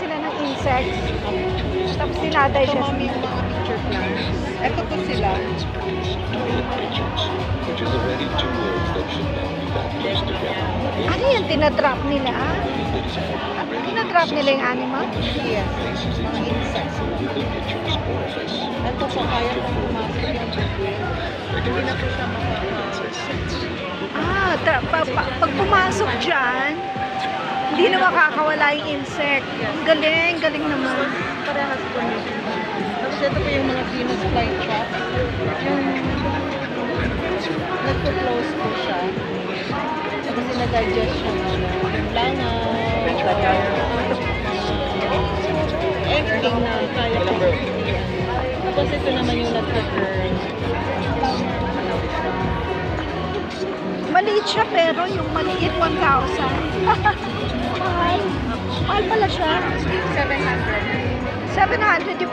sila ng insects. Tapos dinadigest. Ito mami yung mga picture plants. Ito po sila. Which is already two worlds that should now be that close together. Ano yan? Tinatrap nila? Tinatrap nila yung animal? Yes. Mga insects. Ito po kaya pong pumasok yung bibig. Hindi na po siya Pag pumasok dyan, hindi na makakawala yung insect. Galing, galing naman. parehas po nito. Tapos ito po yung mga Venus flytrap. Yung nagpo-close po siya. Tapos sinadigest siya ng langaw, anything na kaya po. Tapos ito naman yung nagpo-burn. Maliit siya pero yung maliit 1,000. Mahal. Mahal pala siya. 700. 700 yung